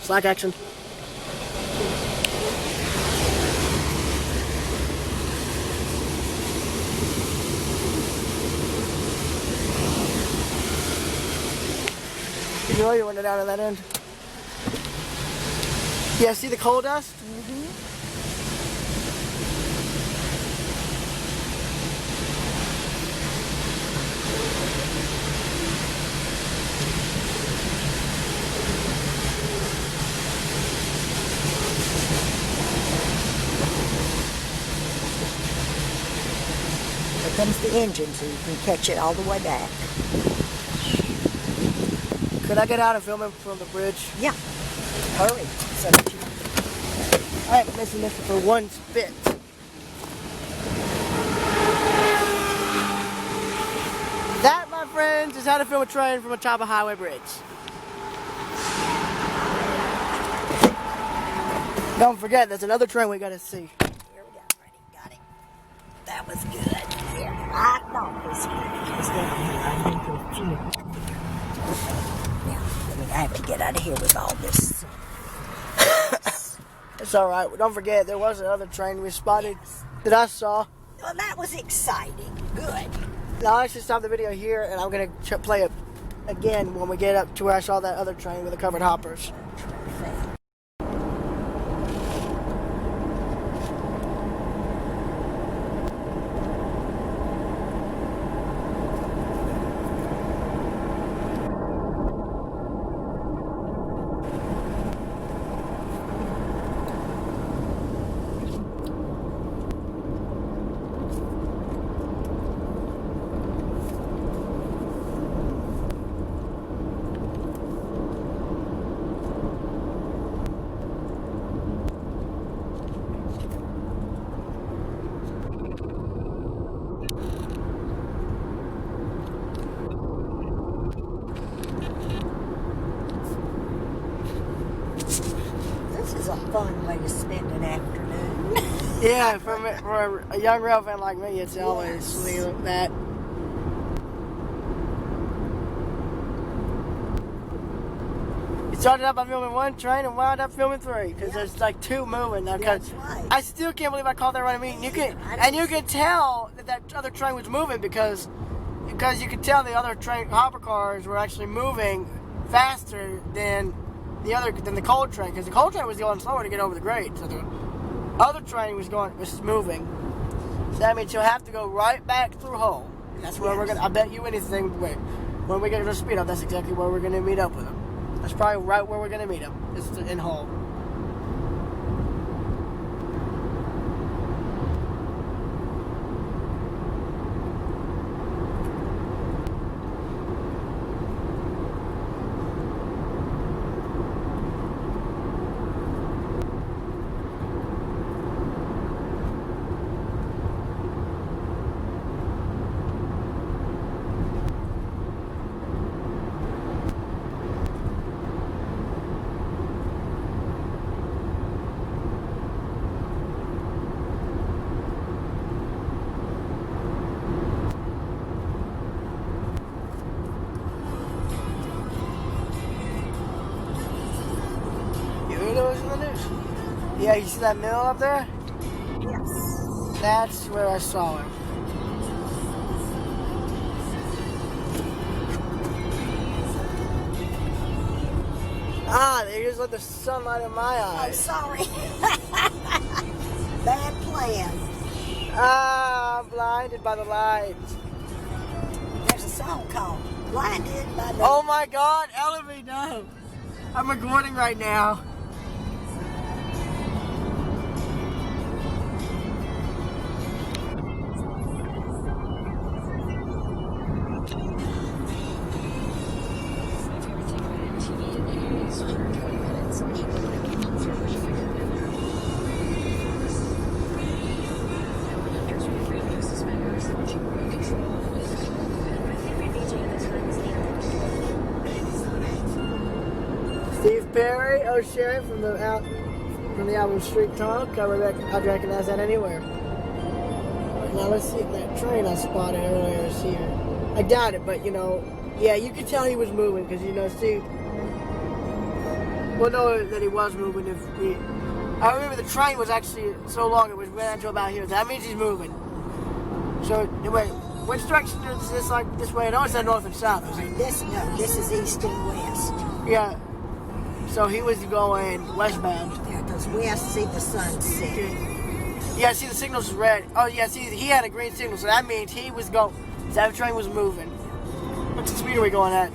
Slack action. You know you went down to that end. Yeah, see the coal dust? Mm-hmm. Here comes the engine so you can catch it all the way back. Could I get out and film him from the bridge? Yeah. Hurry. So that you... I haven't missed this for one bit. That, my friends, is how to film a train from a top of highway bridge. Don't forget, there's another train we gotta see. Here we go. Ready? Got it. That was good. Here. I thought this was down here. I've been to a few. I have to get out of here with all this. It's alright. Don't forget, there was another train we spotted that I saw. Well, that was exciting. Good. Now, I'll actually stop the video here, and I'm going to play it again when we get up to where I saw that other train with the covered hoppers. Fun way to spend an afternoon. Yeah, for a young rail fan like me, it's always that. You started out by filming one train and wound up filming three because there's like two moving. That's right. I still can't believe I called that right. I mean, you can tell that other train was moving because you could tell the other train hopper cars were actually moving faster than the coal train, because the coal train was going slower to get over the grade, so the other train was moving. So that means you'll have to go right back through Hull. That's where we're gonna. I bet you anything. When we get to the speed up, that's exactly where we're gonna meet up with them. That's probably right where we're gonna meet them. It's in Hull. Yeah, you see that mill up there? Yes. That's where I saw him. Ah, they just let the sunlight in my eyes. I'm sorry. Bad plan. Ah, I'm blinded by the lights. There's a song called Blinded by the... Oh my God, Elevate, no. I'm recording right now. Steve Perry, O'Shea from the album Street Talk. I'd recognize that anywhere. Now let's see if that train I spotted earlier is here. I doubt it, but you know, yeah, you could tell he was moving because you know, see, we'll know that he was moving if we. I remember the train was actually so long it was ran to about here. That means he's moving. So wait, which direction is this? Like this way? I know it's north and south. Is it? This is east and west. Yeah. So he was going westbound. Yeah, because west see the sunset. Yeah, see the signals is red. Oh yeah, see he had a green signal, so that means he was going. That train was moving. What's the speed are we going at?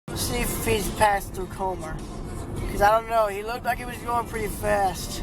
Let's see if he's passed through Comer. Because I don't know, he looked like he was going pretty fast.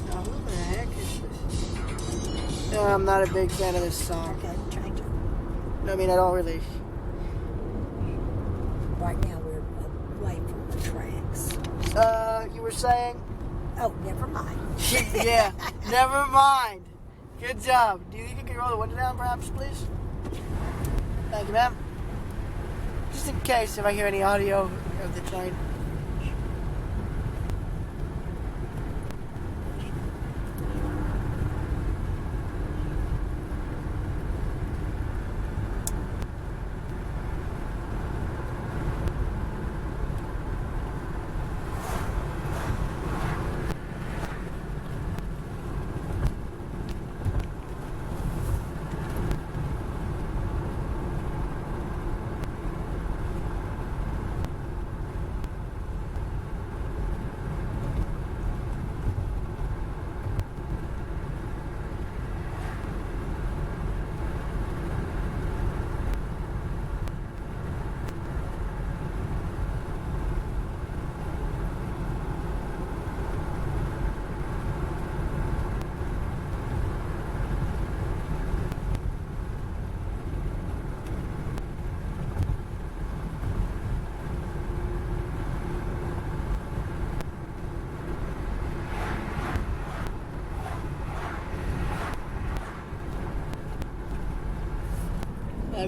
Now, who the heck is this? No, I'm not a big fan of this song. Okay, change it. I mean, I don't really. Right now we're away from the tracks. You were saying? Oh, never mind. Yeah, never mind. Good job. Do you think you can roll the window down, perhaps, please? Thank you, ma'am. Just in case if I hear any audio of the train.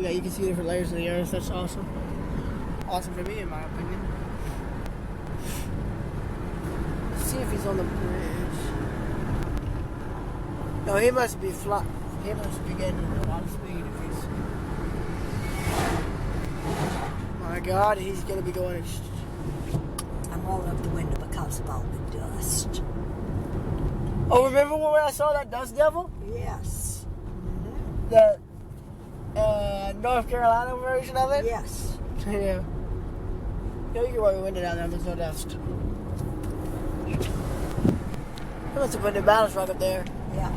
love that you can see different layers of the earth. That's awesome. Awesome to me, in my opinion. Let's see if he's on the bridge. No, he must be flying. He must be getting a lot of speed if he's... My God, he's going to be going... I'm rolling up the window because of all the dust. Oh, remember when I saw that dust devil? Yes. The North Carolina version of it? Yes. Yeah. You can roll your window down there, there's no dust. He must have put the balance rock up there. Yeah.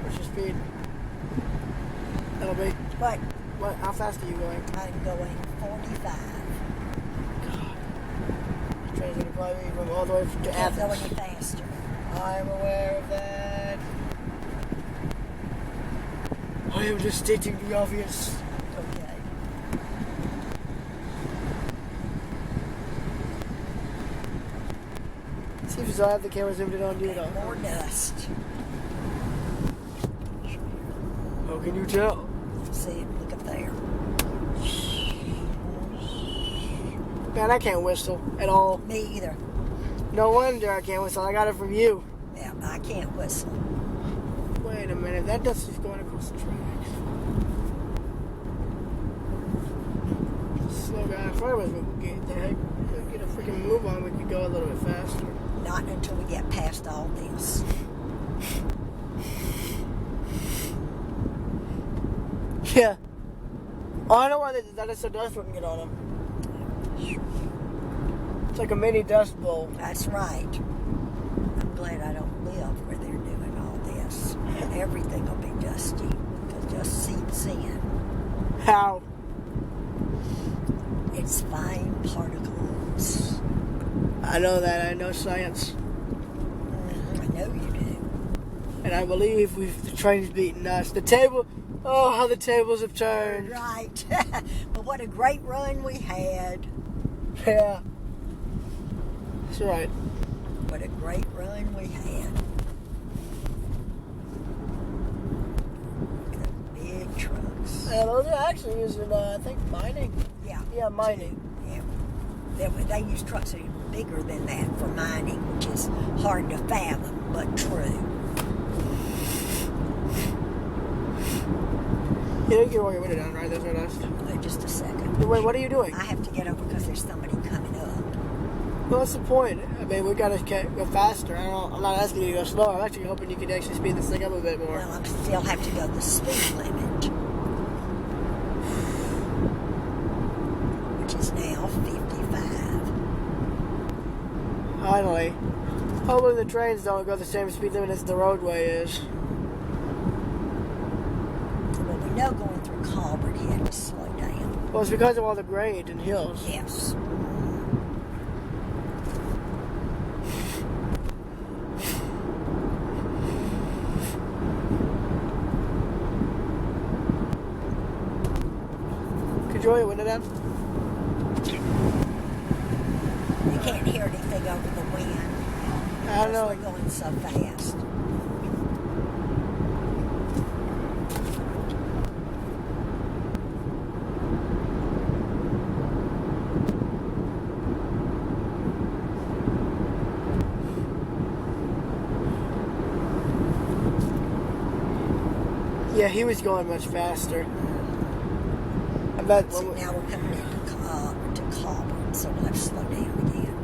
What's your speed? That'll be. But What? How fast are you going? I'm going 45. The train's gonna probably be from all the way to Can't go Athens. any faster. I'm aware of that. I am just stating the obvious. Okay. See if you still have the camera zoomed in on you though. More dust. How can you tell? See, look up there. Man, I can't whistle at all. Me either. No wonder I can't whistle. I got it from you. Yeah, I can't whistle. Wait a minute. That dust is going across the tracks. Slow guy in front of us would get a freaking move on. We could go a little bit faster. Not until we get past all this. Yeah. Oh, I know why that is so dust we can get on them. It's like a mini dust bowl. That's right. I'm glad I don't live where they're doing all this. Everything will be dusty. It just seeps in. How? It's fine particles. I know that. I know science. I know you do. And I believe the train's beating us. The table... Oh, how the tables have turned. Right. But what a great run we had. Yeah. That's right. What a great run we had. The big trucks. Yeah, those are actually using, I think, mining. Yeah. Yeah, mining. Yeah. They use trucks that are bigger than that for mining, which is hard to fathom, but true. You can roll your window down, right? There's no dust. Wait just a second. Wait, what are you doing? I have to get over because there's somebody coming up. Well, what's the point? I mean, we gotta go faster. I'm not asking you to go slower. I'm actually hoping you can actually speed this thing up a bit more. Well, I still have to go the speed limit, which is now 55. Finally. Hopefully the trains don't go the same speed limit as the roadway is. Well, we know going through Colbert he had to slow down. Well, it's because of all the grade and hills. Yes. Could you roll your window down? You can't hear anything over the wind. I don't know. We're going so fast. Yeah, he was going much faster. I bet. See, now we're coming into Colbert, so we'll have to slow down again.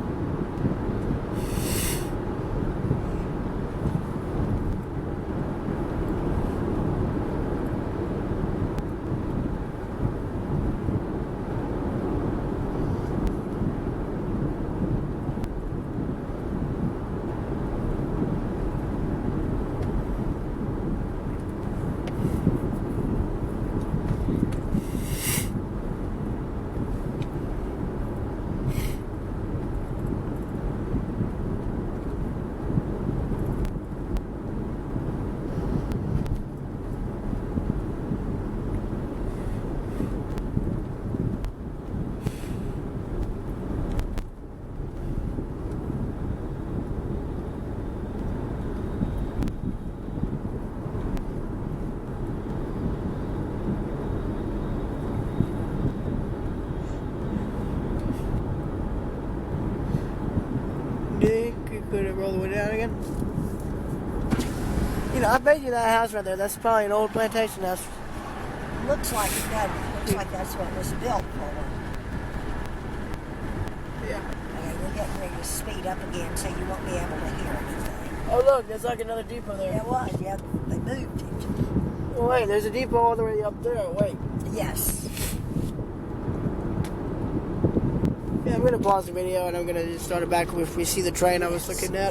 Megan? You know, I bet you that house right there, that's probably an old plantation house. Looks like it does. Looks like that's what it was built for. Yeah. Okay, we're getting ready to speed up again so you won't be able to hear anything. Oh, look, there's like another depot there. It was, yeah. They moved it. Oh, wait, there's a depot all the way up there. Wait. Yes. Yeah, I'm going to pause the video and I'm going to just start it back if we see the train I was looking at.